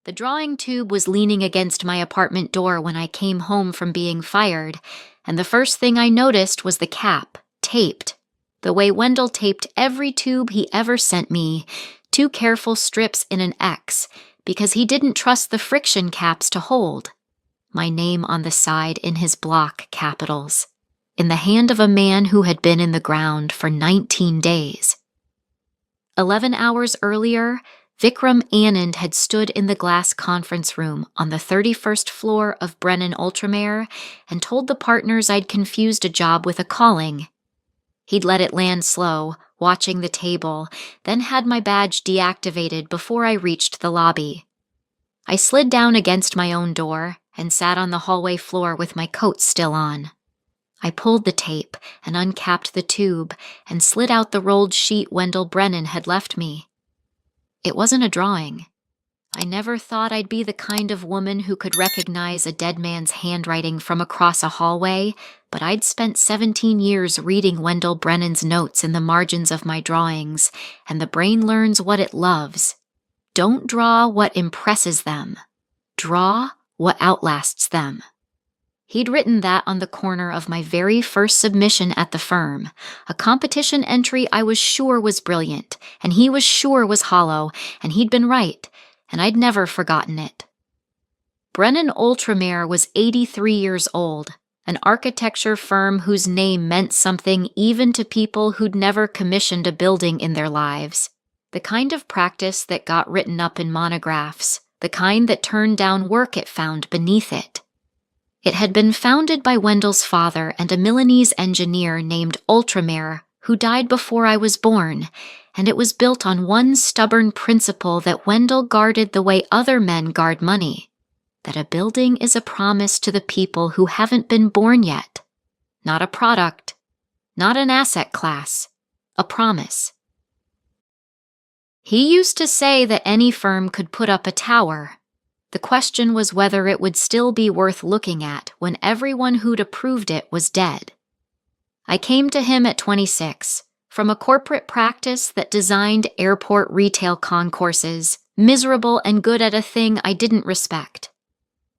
The drawing tube was leaning against my apartment door when I came home from being fired, and the first thing I noticed was the cap, taped, the way Wendell taped every tube he ever sent me, 2 careful strips in an X, because he didn't trust the friction caps to hold. My name on the side in his block capitals, in the hand of a man who had been in the ground for 19 days. 11 hours earlier, Vikram Anand had stood in the glass conference room on the 31st floor of Brennan Ultramare and told the partners I'd confused a job with a calling. He'd let it land slow, watching the table, then had my badge deactivated before I reached the lobby. I slid down against my own door and sat on the hallway floor with my coat still on. I pulled the tape and uncapped the tube and slid out the rolled sheet Wendell Brennan had left me. It wasn't a drawing. I never thought I'd be the kind of woman who could recognize a dead man's handwriting from across a hallway, but I'd spent 17 years reading Wendell Brennan's notes in the margins of my drawings, and the brain learns what it loves. Don't draw what impresses them. Draw what outlasts them. He'd written that on the corner of my very first submission at the firm, a competition entry I was sure was brilliant, and he was sure was hollow, and he'd been right, and I'd never forgotten it. Brennan Ultramare was 83 years old, an architecture firm whose name meant something even to people who'd never commissioned a building in their lives, the kind of practice that got written up in monographs, the kind that turned down work it found beneath it. It had been founded by Wendell's father and a Milanese engineer named Ultramare, who died before I was born, and it was built on one stubborn principle that Wendell guarded the way other men guard money, that a building is a promise to the people who haven't been born yet. Not a product, not an asset class, a promise. He used to say that any firm could put up a tower. The question was whether it would still be worth looking at when everyone who'd approved it was dead. I came to him at 26, from a corporate practice that designed airport retail concourses, miserable and good at a thing I didn't respect.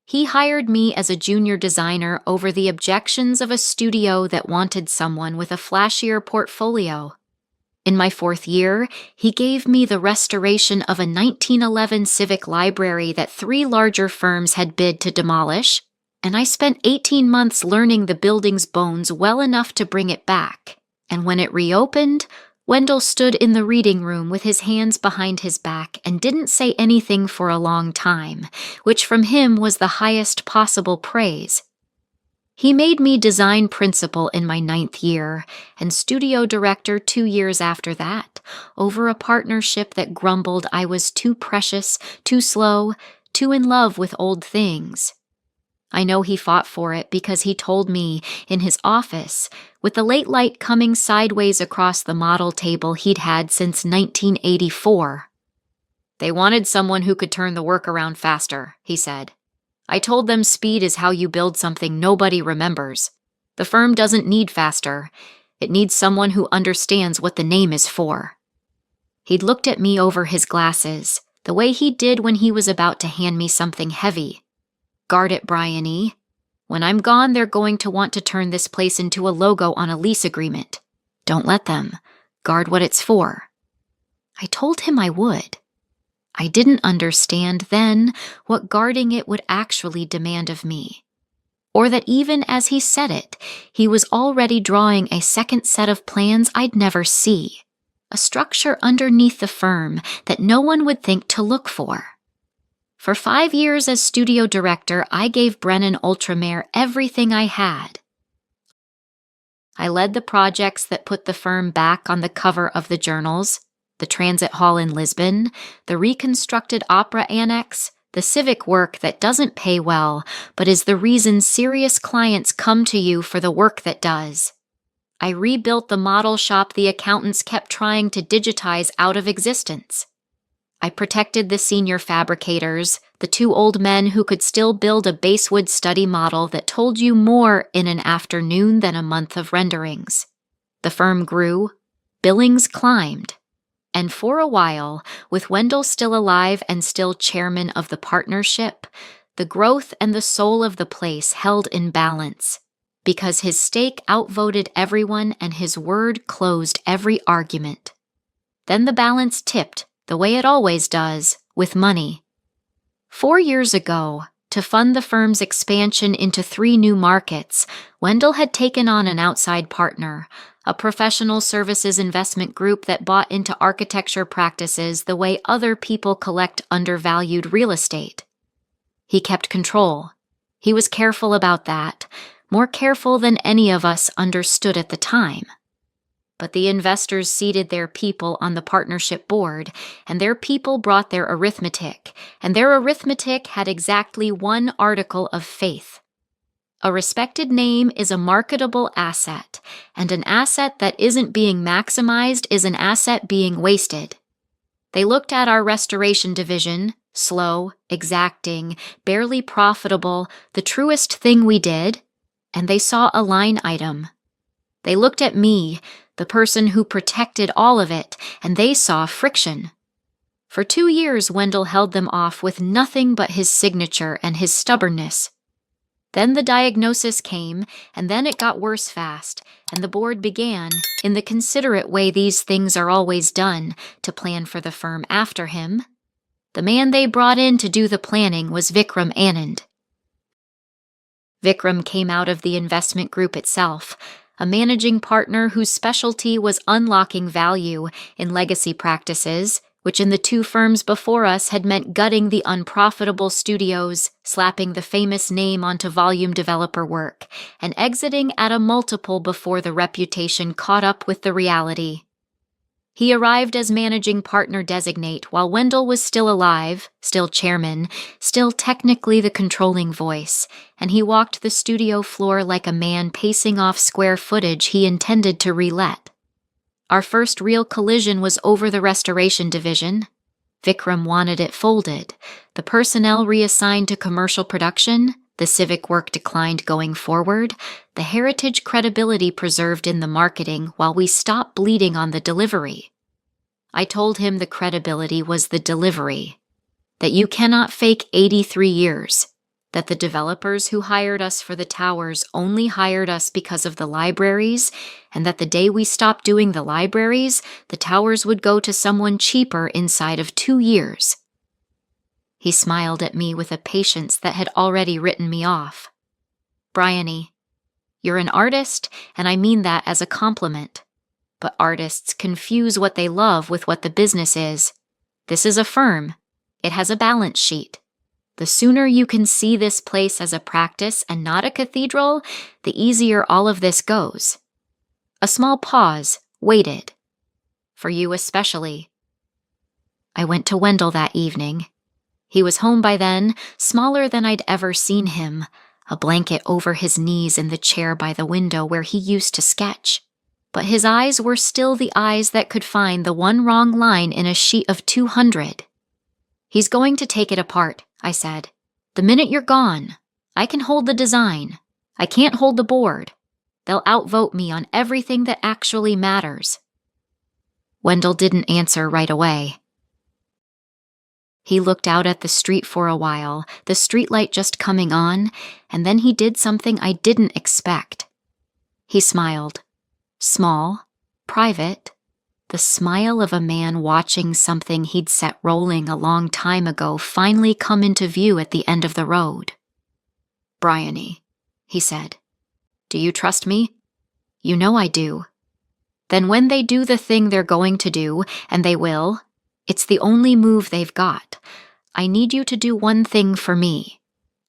He hired me as a junior designer over the objections of a studio that wanted someone with a flashier portfolio. In my 4th year, he gave me the restoration of a 1911 civic library that 3 larger firms had bid to demolish, and I spent 18 months learning the building's bones well enough to bring it back. And when it reopened, Wendell stood in the reading room with his hands behind his back and didn't say anything for a long time, which from him was the highest possible praise. He made me design principal in my 9th year and studio director 2 years after that, over a partnership that grumbled I was too precious, too slow, too in love with old things. I know he fought for it because he told me in his office, with the late light coming sideways across the model table he'd had since 1984. They wanted someone who could turn the work around faster, he said. I told them speed is how you build something nobody remembers. The firm doesn't need faster. It needs someone who understands what the name is for. He'd looked at me over his glasses, the way he did when he was about to hand me something heavy. Guard it, Brian E. When I'm gone, they're going to want to turn this place into a logo on a lease agreement. Don't let them. Guard what it's for. I told him I would. I didn't understand then what guarding it would actually demand of me, or that even as he said it, he was already drawing a second set of plans I'd never see, a structure underneath the firm that no one would think to look for. For 5 years as studio director, I gave Brennan Ultramare everything I had. I led the projects that put the firm back on the cover of the journals, the transit hall in Lisbon, the reconstructed opera annex, the civic work that doesn't pay well, but is the reason serious clients come to you for the work that does. I rebuilt the model shop the accountants kept trying to digitize out of existence. I protected the senior fabricators, the 2 old men who could still build a basewood study model that told you more in an afternoon than a month of renderings. The firm grew. Billings climbed. And for a while, with Wendell still alive and still chairman of the partnership, the growth and the soul of the place held in balance, because his stake outvoted everyone and his word closed every argument. Then the balance tipped, the way it always does, with money. 4 years ago, to fund the firm's expansion into 3 new markets, Wendell had taken on an outside partner, a professional services investment group that bought into architecture practices the way other people collect undervalued real estate. He kept control. He was careful about that, more careful than any of us understood at the time. But the investors seated their people on the partnership board, and their people brought their arithmetic, and their arithmetic had exactly one article of faith. A respected name is a marketable asset, and an asset that isn't being maximized is an asset being wasted. They looked at our restoration division, slow, exacting, barely profitable, the truest thing we did, and they saw a line item. They looked at me, the person who protected all of it, and they saw friction. For 2 years, Wendell held them off with nothing but his signature and his stubbornness. Then the diagnosis came, and then it got worse fast, and the board began, in the considerate way these things are always done, to plan for the firm after him. The man they brought in to do the planning was Vikram Anand. Vikram came out of the investment group itself, a managing partner whose specialty was unlocking value in legacy practices, which in the 2 firms before us had meant gutting the unprofitable studios, slapping the famous name onto volume developer work, and exiting at a multiple before the reputation caught up with the reality. He arrived as managing partner designate while Wendell was still alive, still chairman, still technically the controlling voice, and he walked the studio floor like a man pacing off square footage he intended to relet. Our first real collision was over the restoration division. Vikram wanted it folded, the personnel reassigned to commercial production, the civic work declined going forward, the heritage credibility preserved in the marketing while we stopped bleeding on the delivery. I told him the credibility was the delivery, that you cannot fake 83 years, that the developers who hired us for the towers only hired us because of the libraries, and that the day we stopped doing the libraries, the towers would go to someone cheaper inside of 2 years. He smiled at me with a patience that had already written me off. Bryony, you're an artist, and I mean that as a compliment. But artists confuse what they love with what the business is. This is a firm. It has a balance sheet. The sooner you can see this place as a practice and not a cathedral, the easier all of this goes. A small pause, waited. For you especially. I went to Wendell that evening. He was home by then, smaller than I'd ever seen him, a blanket over his knees in the chair by the window where he used to sketch. But his eyes were still the eyes that could find the one wrong line in a sheet of 200. He's going to take it apart, I said. The minute you're gone, I can hold the design. I can't hold the board. They'll outvote me on everything that actually matters. Wendell didn't answer right away. He looked out at the street for a while, the streetlight just coming on, and then he did something I didn't expect. He smiled. Small, private, the smile of a man watching something he'd set rolling a long time ago finally come into view at the end of the road. Bryony, he said. Do you trust me? You know I do. Then when they do the thing they're going to do, and they will, it's the only move they've got. I need you to do one thing for me.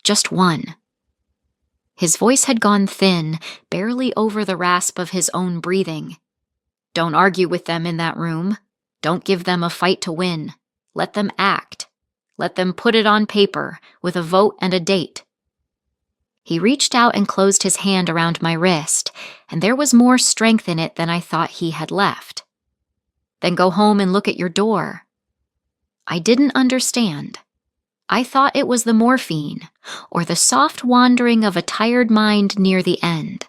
Just one. His voice had gone thin, barely over the rasp of his own breathing. Don't argue with them in that room. Don't give them a fight to win. Let them act. Let them put it on paper, with a vote and a date. He reached out and closed his hand around my wrist, and there was more strength in it than I thought he had left. Then go home and look at your door. I didn't understand. I thought it was the morphine, or the soft wandering of a tired mind near the end.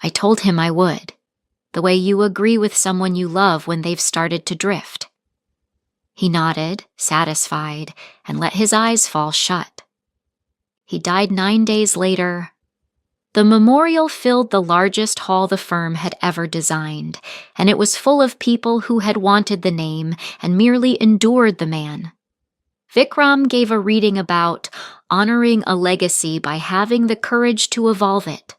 I told him I would, the way you agree with someone you love when they've started to drift. He nodded, satisfied, and let his eyes fall shut. He died 9 days later. The memorial filled the largest hall the firm had ever designed, and it was full of people who had wanted the name and merely endured the man. Vikram gave a reading about honoring a legacy by having the courage to evolve it,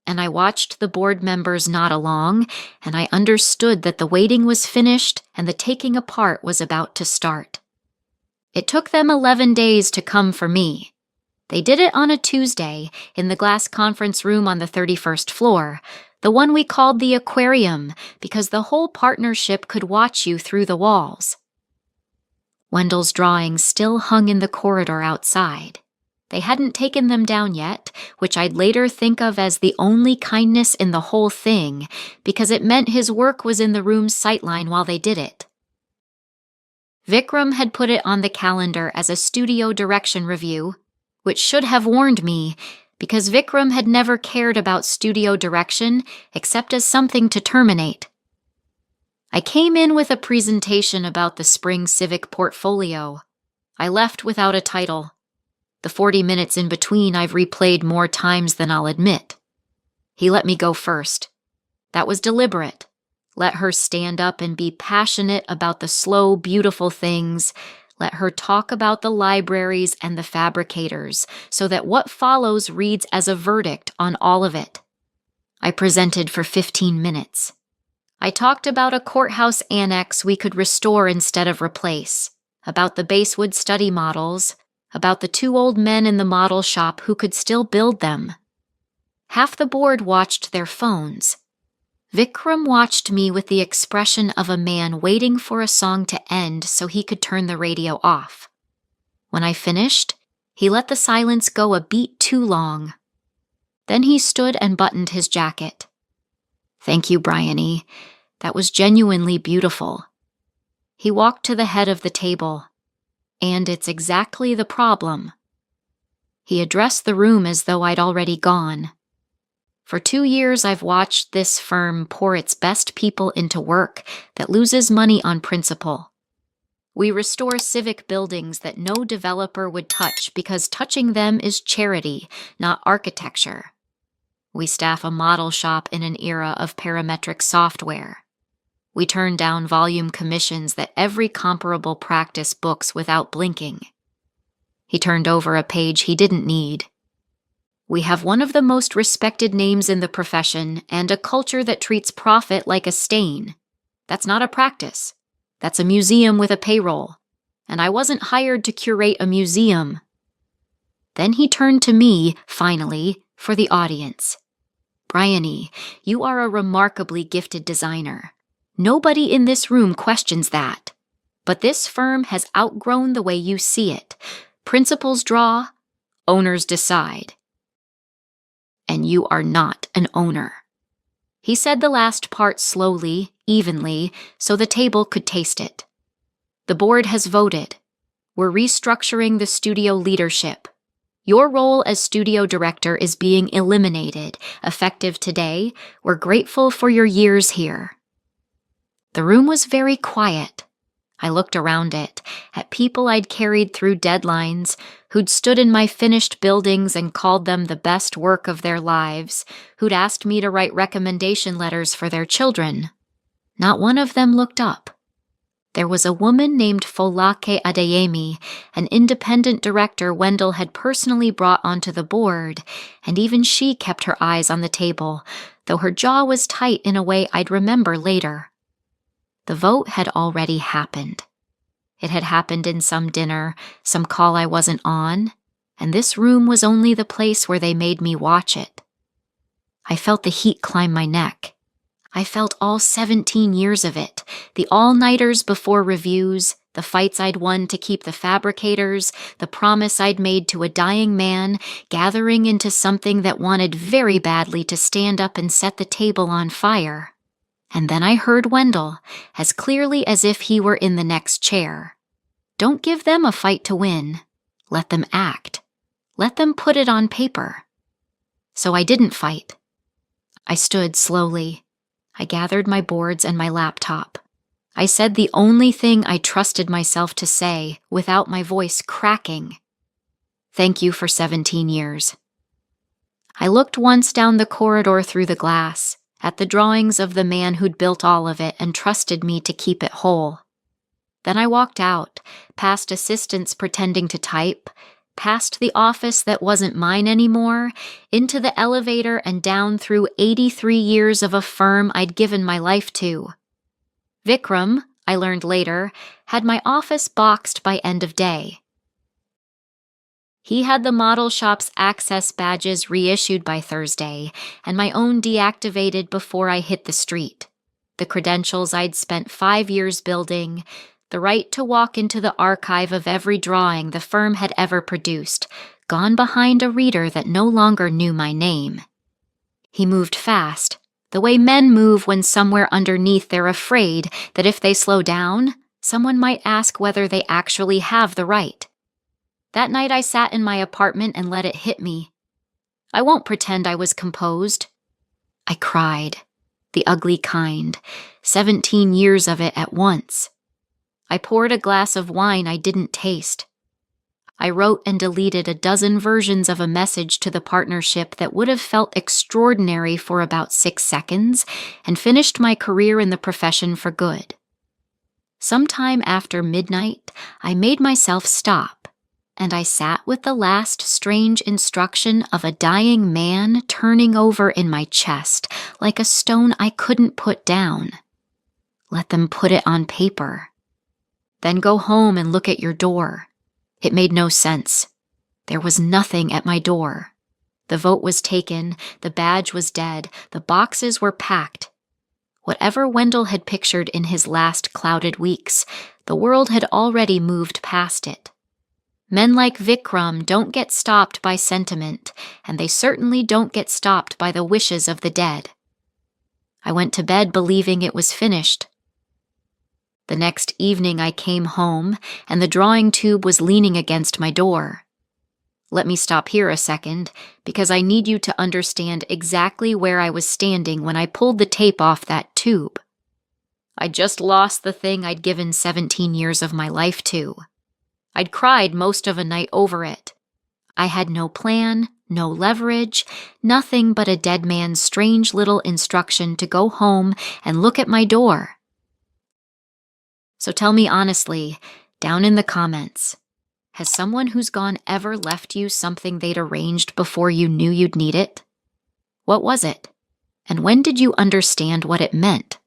and I watched the board members nod along, and I understood that the waiting was finished and the taking apart was about to start. It took them 11 days to come for me. They did it on a Tuesday in the glass conference room on the 31st floor, the one we called the aquarium because the whole partnership could watch you through the walls. Wendell's drawings still hung in the corridor outside. They hadn't taken them down yet, which I'd later think of as the only kindness in the whole thing, because it meant his work was in the room's sightline while they did it. Vikram had put it on the calendar as a studio direction review, which should have warned me, because Vikram had never cared about studio direction except as something to terminate. I came in with a presentation about the spring civic portfolio. I left without a title. The 40 minutes in between I've replayed more times than I'll admit. He let me go first. That was deliberate. Let her stand up and be passionate about the slow, beautiful things. Let her talk about the libraries and the fabricators, so that what follows reads as a verdict on all of it. I presented for 15 minutes. I talked about a courthouse annex we could restore instead of replace, about the basewood study models, about the 2 old men in the model shop who could still build them. Half the board watched their phones. Vikram watched me with the expression of a man waiting for a song to end so he could turn the radio off. When I finished, he let the silence go a beat too long. Then he stood and buttoned his jacket. "Thank you, Bryony. That was genuinely beautiful." He walked to the head of the table. "And it's exactly the problem." He addressed the room as though I'd already gone. "For 2 years I've watched this firm pour its best people into work that loses money on principle. We restore civic buildings that no developer would touch because touching them is charity, not architecture. We staff a model shop in an era of parametric software. We turn down volume commissions that every comparable practice books without blinking." He turned over a page he didn't need. "We have one of the most respected names in the profession and a culture that treats profit like a stain. That's not a practice. That's a museum with a payroll. And I wasn't hired to curate a museum." Then he turned to me, finally, for the audience. "Bryony, you are a remarkably gifted designer. Nobody in this room questions that. But this firm has outgrown the way you see it. Principals draw, owners decide. And you are not an owner." He said the last part slowly, evenly, so the table could taste it. "The board has voted. We're restructuring the studio leadership. Your role as studio director is being eliminated. Effective today, we're grateful for your years here." The room was very quiet. I looked around it, at people I'd carried through deadlines, who'd stood in my finished buildings and called them the best work of their lives, who'd asked me to write recommendation letters for their children. Not one of them looked up. There was a woman named Folake Adeyemi, an independent director Wendell had personally brought onto the board, and even she kept her eyes on the table, though her jaw was tight in a way I'd remember later. The vote had already happened. It had happened in some dinner, some call I wasn't on, and this room was only the place where they made me watch it. I felt the heat climb my neck. I felt all 17 years of it, the all-nighters before reviews, the fights I'd won to keep the fabricators, the promise I'd made to a dying man, gathering into something that wanted very badly to stand up and set the table on fire. And then I heard Wendell, as clearly as if he were in the next chair. "Don't give them a fight to win. Let them act. Let them put it on paper." So I didn't fight. I stood slowly. I gathered my boards and my laptop. I said the only thing I trusted myself to say without my voice cracking. Thank you for 17 years. I looked once down the corridor through the glass, at the drawings of the man who'd built all of it and trusted me to keep it whole. Then I walked out, past assistants pretending to type, past the office that wasn't mine anymore, into the elevator and down through 83 years of a firm I'd given my life to. Vikram, I learned later, had my office boxed by end of day. He had the model shop's access badges reissued by Thursday, and my own deactivated before I hit the street. The credentials I'd spent 5 years building, the right to walk into the archive of every drawing the firm had ever produced, gone behind a reader that no longer knew my name. He moved fast, the way men move when somewhere underneath they're afraid that if they slow down, someone might ask whether they actually have the right. That night I sat in my apartment and let it hit me. I won't pretend I was composed. I cried, the ugly kind, 17 years of it at once. I poured a glass of wine I didn't taste. I wrote and deleted a dozen versions of a message to the partnership that would have felt extraordinary for about 6 seconds and finished my career in the profession for good. Sometime after midnight, I made myself stop, and I sat with the last strange instruction of a dying man turning over in my chest like a stone I couldn't put down. Let them put it on paper. Then go home and look at your door. It made no sense. There was nothing at my door. The vote was taken, the badge was dead, the boxes were packed. Whatever Wendell had pictured in his last clouded weeks, the world had already moved past it. Men like Vikram don't get stopped by sentiment, and they certainly don't get stopped by the wishes of the dead. I went to bed believing it was finished. The next evening I came home, and the drawing tube was leaning against my door. Let me stop here a second, because I need you to understand exactly where I was standing when I pulled the tape off that tube. I'd just lost the thing I'd given 17 years of my life to. I'd cried most of a night over it. I had no plan, no leverage, nothing but a dead man's strange little instruction to go home and look at my door. So tell me honestly, down in the comments, has someone who's gone ever left you something they'd arranged before you knew you'd need it? What was it? And when did you understand what it meant?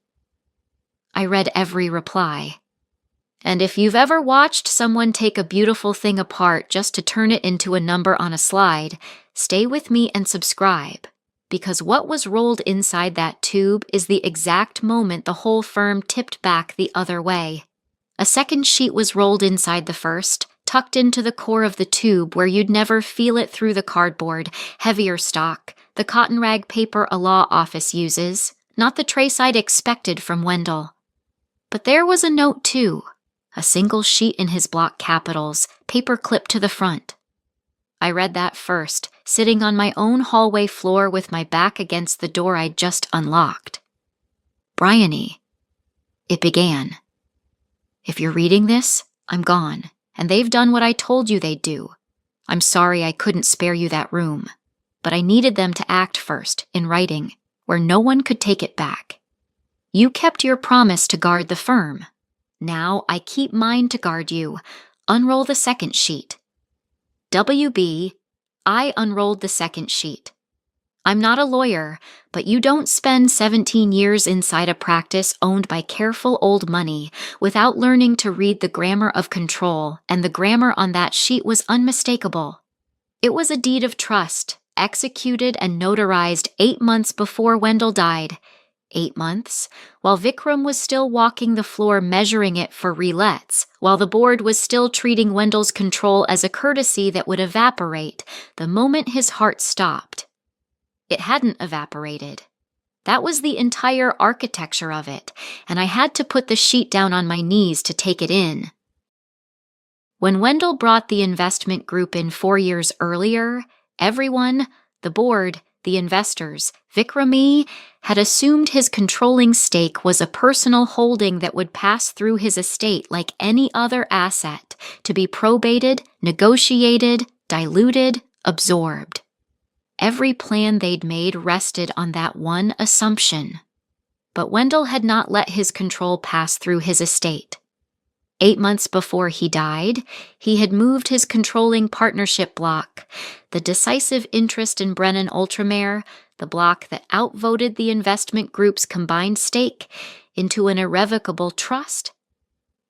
I read every reply. And if you've ever watched someone take a beautiful thing apart just to turn it into a number on a slide, stay with me and subscribe, because what was rolled inside that tube is the exact moment the whole firm tipped back the other way. A second sheet was rolled inside the first, tucked into the core of the tube where you'd never feel it through the cardboard, heavier stock, the cotton rag paper a law office uses, not the trace I'd expected from Wendell. But there was a note too, a single sheet in his block capitals, paper clipped to the front. I read that first, sitting on my own hallway floor with my back against the door I'd just unlocked. Bryony. It began. If you're reading this, I'm gone, and they've done what I told you they'd do. I'm sorry I couldn't spare you that room, but I needed them to act first, in writing, where no one could take it back. You kept your promise to guard the firm. Now I keep mine to guard you. Unroll the second sheet. WB, I unrolled the second sheet. I'm not a lawyer, but you don't spend 17 years inside a practice owned by careful old money without learning to read the grammar of control, and the grammar on that sheet was unmistakable. It was a deed of trust, executed and notarized 8 months before Wendell died. 8 months, while Vikram was still walking the floor measuring it for relets, while the board was still treating Wendell's control as a courtesy that would evaporate the moment his heart stopped. It hadn't evaporated. That was the entire architecture of it, and I had to put the sheet down on my knees to take it in. When Wendell brought the investment group in 4 years earlier, everyone, the board, the investors, Vikrami, had assumed his controlling stake was a personal holding that would pass through his estate like any other asset, to be probated, negotiated, diluted, absorbed. Every plan they'd made rested on that one assumption. But Wendell had not let his control pass through his estate. 8 months before he died, he had moved his controlling partnership block, the decisive interest in Brennan Ultramare, the block that outvoted the investment group's combined stake, into an irrevocable trust.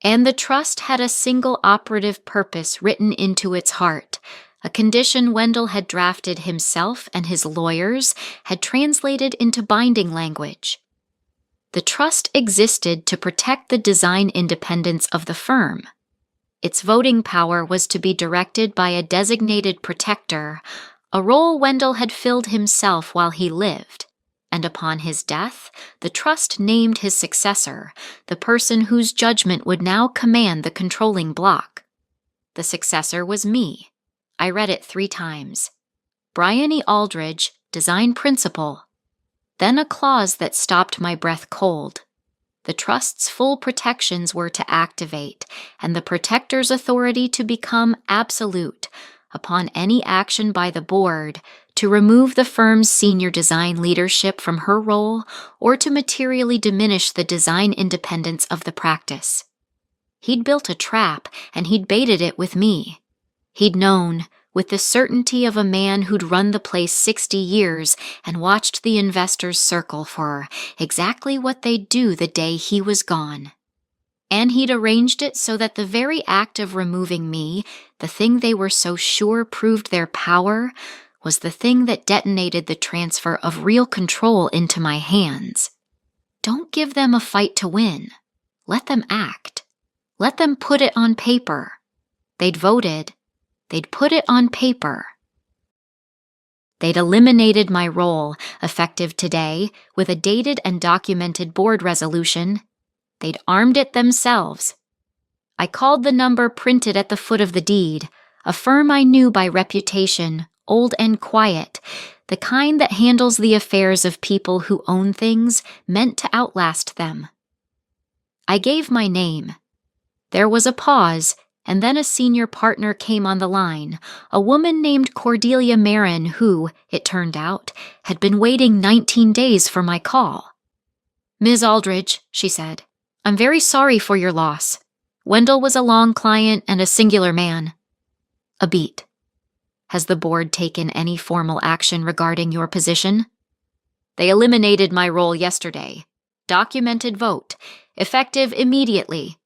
And the trust had a single operative purpose written into its heart, a condition Wendell had drafted himself and his lawyers had translated into binding language. The trust existed to protect the design independence of the firm. Its voting power was to be directed by a designated protector, a role Wendell had filled himself while he lived, and upon his death, the trust named his successor, the person whose judgment would now command the controlling block. The successor was me. I read it 3 times. Brian E. Aldridge, design principal. Then a clause that stopped my breath cold. The trust's full protections were to activate, and the protector's authority to become absolute upon any action by the board to remove the firm's senior design leadership from her role or to materially diminish the design independence of the practice. He'd built a trap, and he'd baited it with me. He'd known, with the certainty of a man who'd run the place 60 years and watched the investors circle for exactly what they'd do the day he was gone. And he'd arranged it so that the very act of removing me, the thing they were so sure proved their power, was the thing that detonated the transfer of real control into my hands. Don't give them a fight to win. Let them act. Let them put it on paper. They'd voted. They'd put it on paper. They'd eliminated my role, effective today, with a dated and documented board resolution. They'd armed it themselves. I called the number printed at the foot of the deed, a firm I knew by reputation, old and quiet, the kind that handles the affairs of people who own things meant to outlast them. I gave my name. There was a pause, and then a senior partner came on the line, a woman named Cordelia Marin who, it turned out, had been waiting 19 days for my call. "Ms. Aldridge," she said, "I'm very sorry for your loss. Wendell was a long client and a singular man." A beat. "Has the board taken any formal action regarding your position?" "They eliminated my role yesterday. Documented vote. Effective immediately."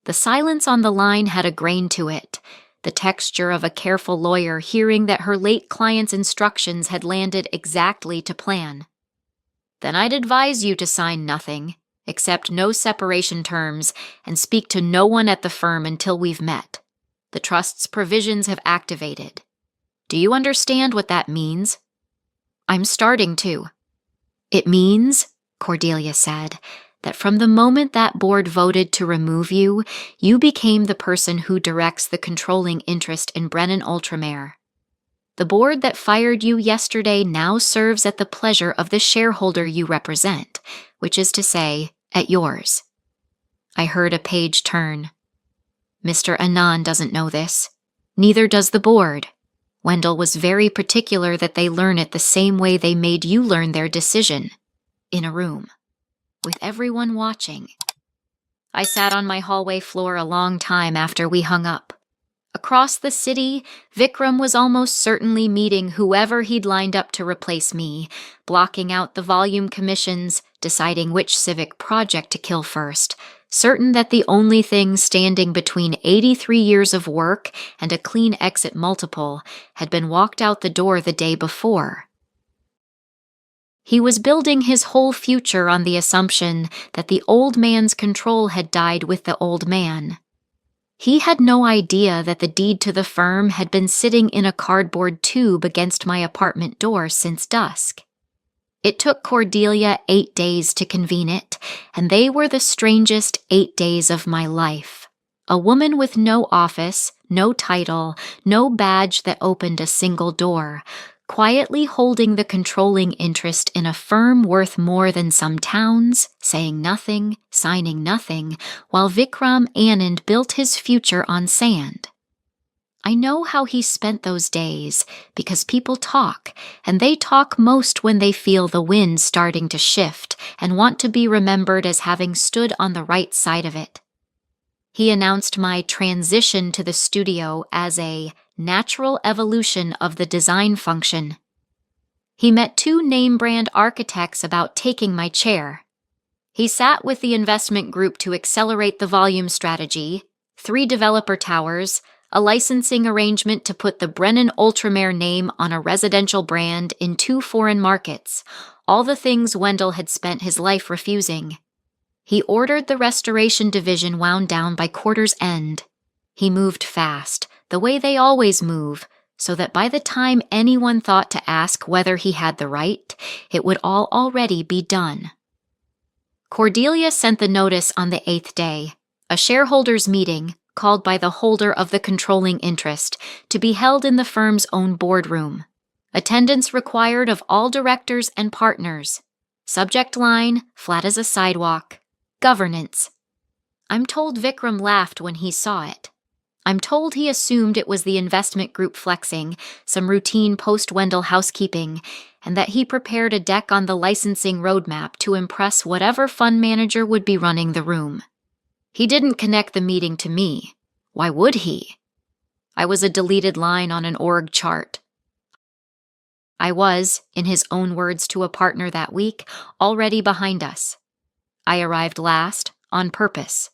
The silence on the line had a grain to it, the texture of a careful lawyer hearing that her late client's instructions had landed exactly to plan. "Then I'd advise you to sign nothing, accept no separation terms, and speak to no one at the firm until we've met. The trust's provisions have activated. Do you understand what that means?" "I'm starting to." "It means," Cordelia said, "that from the moment that board voted to remove you, you became the person who directs the controlling interest in Brennan Ultramare. The board that fired you yesterday now serves at the pleasure of the shareholder you represent, which is to say, at yours." I heard a page turn. "Mr. Anand doesn't know this. Neither does the board. Wendell was very particular that they learn it the same way they made you learn their decision, in a room, with everyone watching." I sat on my hallway floor a long time after we hung up. Across the city, Vikram was almost certainly meeting whoever he'd lined up to replace me, blocking out the volume commissions, deciding which civic project to kill first, certain that the only thing standing between 83 years of work and a clean exit multiple had been walked out the door the day before. He was building his whole future on the assumption that the old man's control had died with the old man. He had no idea that the deed to the firm had been sitting in a cardboard tube against my apartment door since dusk. It took Cordelia 8 days to convene it, and they were the strangest 8 days of my life. A woman with no office, no title, no badge that opened a single door, quietly holding the controlling interest in a firm worth more than some towns, saying nothing, signing nothing, while Vikram Anand built his future on sand. I know how he spent those days, because people talk, and they talk most when they feel the wind starting to shift and want to be remembered as having stood on the right side of it. He announced my transition to the studio as a natural evolution of the design function. He met 2 name-brand architects about taking my chair. He sat with the investment group to accelerate the volume strategy, 3 developer towers, a licensing arrangement to put the Brennan Ultramare name on a residential brand in 2 foreign markets, all the things Wendell had spent his life refusing. He ordered the restoration division wound down by quarter's end. He moved fast, the way they always move, so that by the time anyone thought to ask whether he had the right, it would all already be done. Cordelia sent the notice on the 8th day, a shareholders' meeting, called by the holder of the controlling interest, to be held in the firm's own boardroom. Attendance required of all directors and partners. Subject line, flat as a sidewalk. Governance. I'm told Vikram laughed when he saw it. I'm told he assumed it was the investment group flexing, some routine post-Wendell housekeeping, and that he prepared a deck on the licensing roadmap to impress whatever fund manager would be running the room. He didn't connect the meeting to me. Why would he? I was a deleted line on an org chart. I was, in his own words to a partner that week, already behind us. I arrived last, on purpose.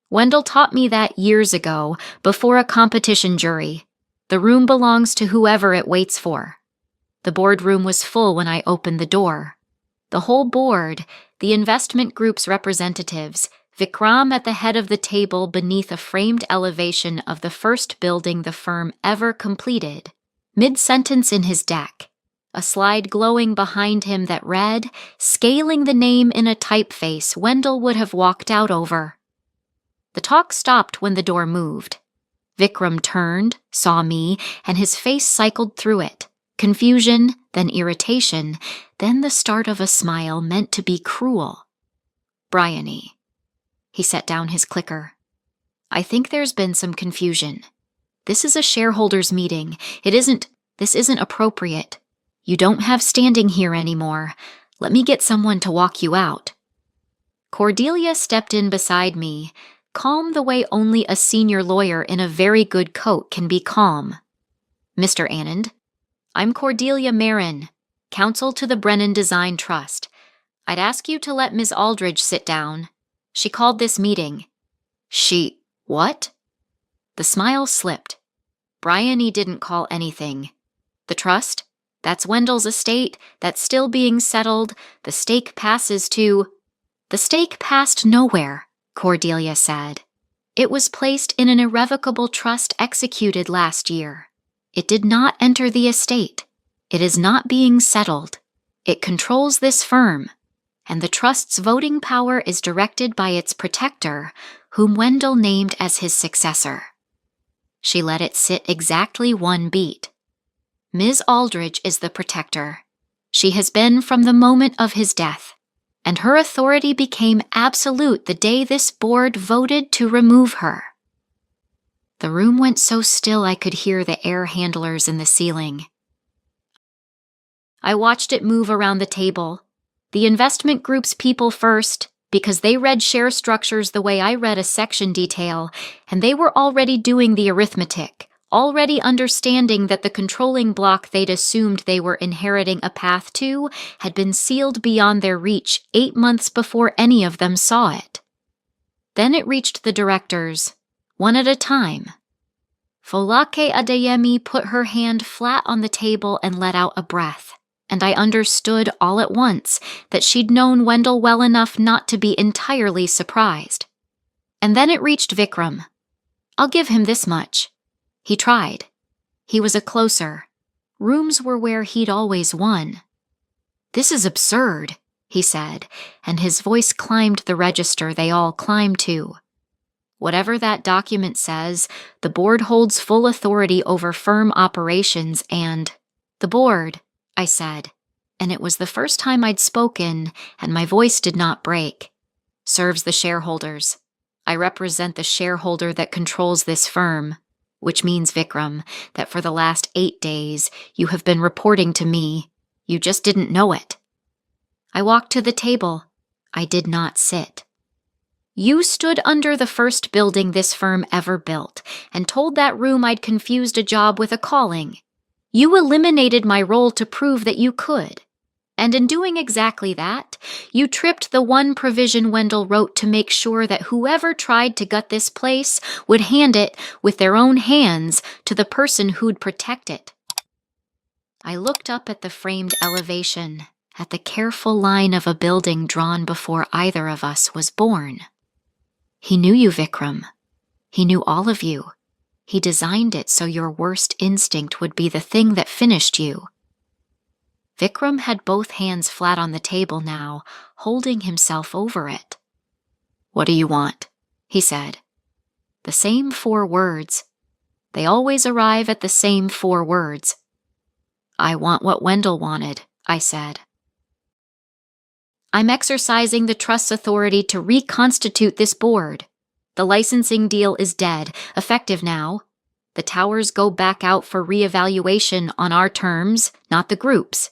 Wendell taught me that years ago, before a competition jury. The room belongs to whoever it waits for. The boardroom was full when I opened the door. The whole board, the investment group's representatives, Vikram at the head of the table beneath a framed elevation of the first building the firm ever completed, mid-sentence in his deck, a slide glowing behind him that read, scaling the name in a typeface Wendell would have walked out over. The talk stopped when the door moved. Vikram turned, saw me, and his face cycled through it. Confusion, then irritation, then the start of a smile meant to be cruel. Bryony. He set down his clicker. I think there's been some confusion. This is a shareholders' meeting. This isn't appropriate. You don't have standing here anymore. Let me get someone to walk you out. Cordelia stepped in beside me, calm the way only a senior lawyer in a very good coat can be calm. Mr. Anand, I'm Cordelia Marin, counsel to the Brennan Design Trust. I'd ask you to let Ms. Aldridge sit down. She called this meeting. What? The smile slipped. Bryony didn't call anything. The trust? That's Wendell's estate. That's still being settled. The stake passes to... The stake passed nowhere, Cordelia said. It was placed in an irrevocable trust executed last year. It did not enter the estate. It is not being settled. It controls this firm, and the trust's voting power is directed by its protector, whom Wendell named as his successor. She let it sit exactly 1 beat. Ms. Aldridge is the protector. She has been from the moment of his death, and her authority became absolute the day this board voted to remove her. The room went so still I could hear the air handlers in the ceiling. I watched it move around the table. The investment group's people first, because they read share structures the way I read a section detail, and they were already doing the arithmetic, already understanding that the controlling block they'd assumed they were inheriting a path to had been sealed beyond their reach 8 months before any of them saw it. Then it reached the directors, one at a time. Folake Adeyemi put her hand flat on the table and let out a breath, and I understood all at once that she'd known Wendell well enough not to be entirely surprised. And then it reached Vikram. I'll give him this much. He tried. He was a closer. Rooms were where he'd always won. This is absurd, he said, and his voice climbed the register they all climb to. Whatever that document says, the board holds full authority over firm operations and The board, I said, and it was the first time I'd spoken, and my voice did not break, serves the shareholders. I represent the shareholder that controls this firm, which means, Vikram, that for the last 8 days you have been reporting to me. You just didn't know it. I walked to the table. I did not sit. You stood under the first building this firm ever built and told that room I'd confused a job with a calling. You eliminated my role to prove that you could. And in doing exactly that, you tripped the one provision Wendell wrote to make sure that whoever tried to gut this place would hand it with their own hands to the person who'd protect it. I looked up at the framed elevation, at the careful line of a building drawn before either of us was born. He knew you, Vikram. He knew all of you. He designed it so your worst instinct would be the thing that finished you. Vikram had both hands flat on the table now, holding himself over it. "What do you want?" he said. The same 4 words. They always arrive at the same 4 words. "I want what Wendell wanted," I said. "I'm exercising the trust's authority to reconstitute this board. The licensing deal is dead, effective now. The towers go back out for reevaluation on our terms, not the group's.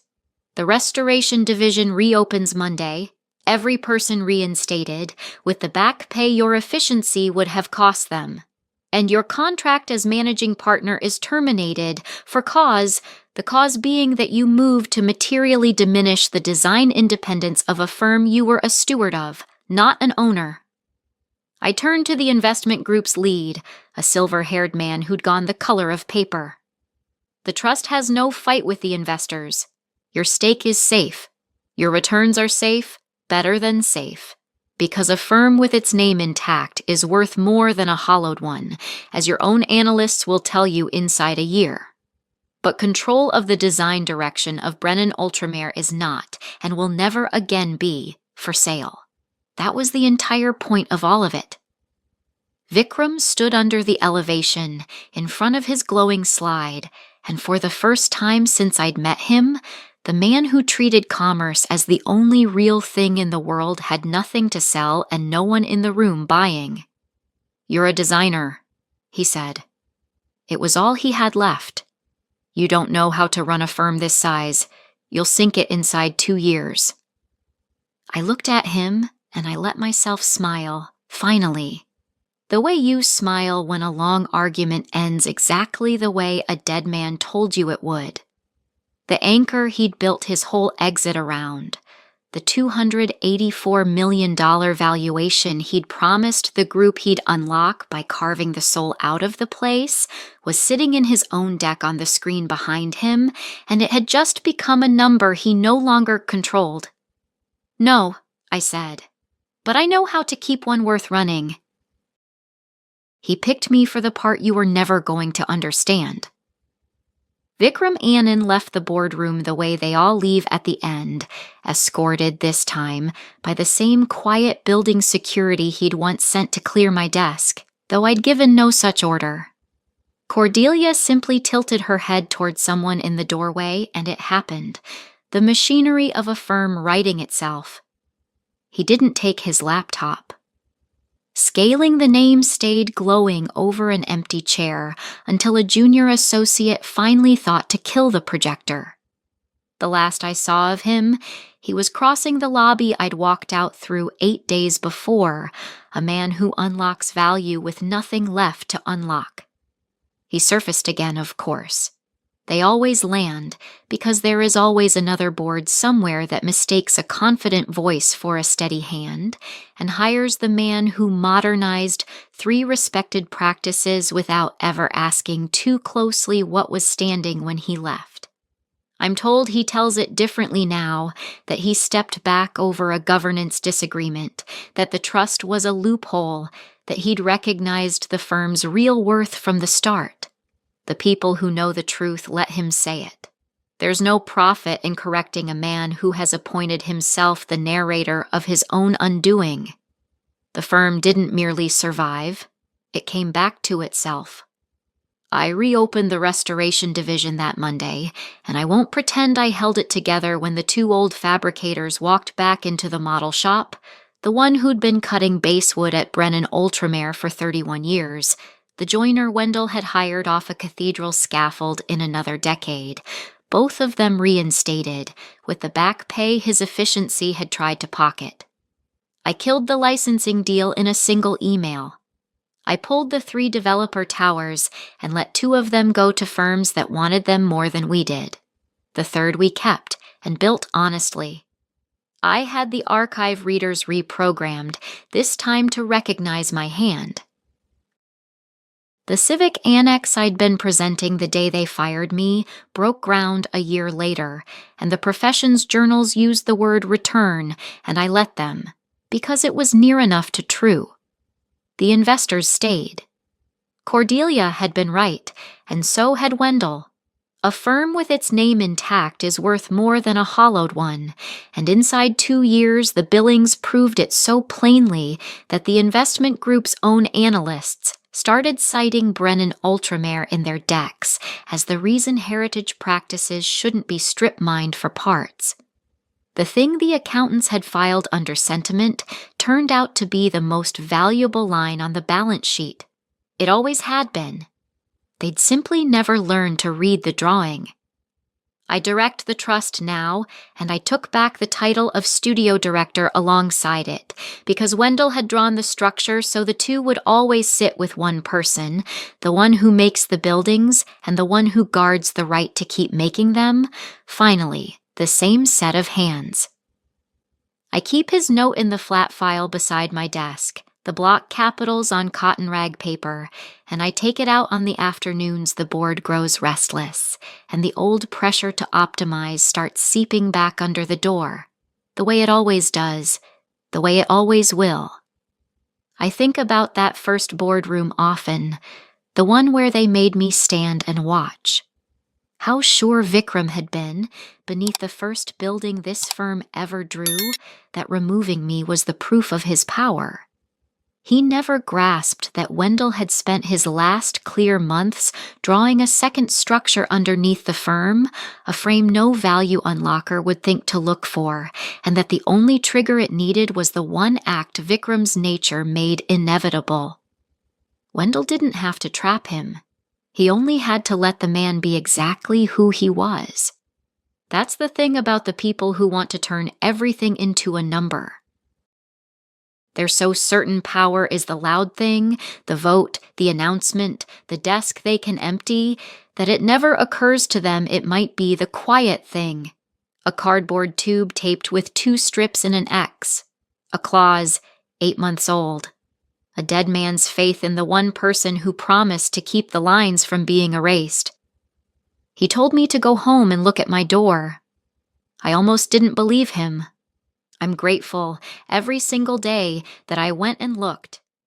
The restoration division reopens Monday, every person reinstated, with the back pay your efficiency would have cost them. And your contract as managing partner is terminated for the cause being that you moved to materially diminish the design independence of a firm you were a steward of, not an owner." I turned to the investment group's lead, a silver-haired man who'd gone the color of paper. "The trust has no fight with the investors. Your stake is safe. Your returns are safe, better than safe, because a firm with its name intact is worth more than a hollowed one, as your own analysts will tell you inside a year. But control of the design direction of Brennan Ultramare is not, and will never again be, for sale." That was the entire point of all of it. Vikram stood under the elevation, in front of his glowing slide, and for the first time since I'd met him, the man who treated commerce as the only real thing in the world had nothing to sell and no one in the room buying. "You're a designer," he said. It was all he had left. "You don't know how to run a firm this size. You'll sink it inside 2 years. I looked at him, and I let myself smile, finally. The way you smile when a long argument ends exactly the way a dead man told you it would. The anchor he'd built his whole exit around, the $284 million valuation he'd promised the group he'd unlock by carving the soul out of the place, was sitting in his own deck on the screen behind him, and it had just become a number he no longer controlled. "No," I said, "but I know how to keep one worth running." He picked me for the part you were never going to understand. Vikram Anand left the boardroom the way they all leave at the end, escorted this time by the same quiet building security he'd once sent to clear my desk, though I'd given no such order. Cordelia simply tilted her head toward someone in the doorway, and it happened, the machinery of a firm righting itself. He didn't take his laptop. Scaling the name stayed glowing over an empty chair until a junior associate finally thought to kill the projector. The last I saw of him, he was crossing the lobby I'd walked out through 8 days before, a man who unlocks value with nothing left to unlock. He surfaced again, of course. They always land, because there is always another board somewhere that mistakes a confident voice for a steady hand and hires the man who modernized 3 respected practices without ever asking too closely what was standing when he left. I'm told he tells it differently now, that he stepped back over a governance disagreement, that the trust was a loophole, that he'd recognized the firm's real worth from the start. The people who know the truth let him say it. There's no profit in correcting a man who has appointed himself the narrator of his own undoing. The firm didn't merely survive, it came back to itself. I reopened the restoration division that Monday, and I won't pretend I held it together when the two old fabricators walked back into the model shop, the one who'd been cutting basswood at Brennan Ultramare for 31 years, the joiner Wendell had hired off a cathedral scaffold in another decade, both of them reinstated, with the back pay his efficiency had tried to pocket. I killed the licensing deal in a single email. I pulled the 3 developer towers and let 2 of them go to firms that wanted them more than we did. The 3rd we kept and built honestly. I had the archive readers reprogrammed, this time to recognize my hand. The civic annex I'd been presenting the day they fired me broke ground a year later, and the profession's journals used the word return, and I let them, because it was near enough to true. The investors stayed. Cordelia had been right, and so had Wendell. A firm with its name intact is worth more than a hollowed one, and inside 2 years the billings proved it so plainly that the investment group's own analysts started citing Brennan Ultramare in their decks as the reason heritage practices shouldn't be strip-mined for parts. The thing the accountants had filed under sentiment turned out to be the most valuable line on the balance sheet. It always had been. They'd simply never learned to read the drawing. I direct the trust now, and I took back the title of studio director alongside it, because Wendell had drawn the structure so the 2 would always sit with one person, the one who makes the buildings and the one who guards the right to keep making them, finally, the same set of hands. I keep his note in the flat file beside my desk, the block capitals on cotton rag paper, and I take it out on the afternoons the board grows restless, and the old pressure to optimize starts seeping back under the door, the way it always does, the way it always will. I think about that first boardroom often, the one where they made me stand and watch. How sure Vikram had been, beneath the first building this firm ever drew, that removing me was the proof of his power. He never grasped that Wendell had spent his last clear months drawing a second structure underneath the firm, a frame no value unlocker would think to look for, and that the only trigger it needed was the one act Vikram's nature made inevitable. Wendell didn't have to trap him. He only had to let the man be exactly who he was. That's the thing about the people who want to turn everything into a number. They're so certain power is the loud thing, the vote, the announcement, the desk they can empty, that it never occurs to them it might be the quiet thing. A cardboard tube taped with 2 strips and an X. A clause, 8 months old. A dead man's faith in the one person who promised to keep the lines from being erased. He told me to go home and look at my door. I almost didn't believe him. I'm grateful every single day that I went and looked,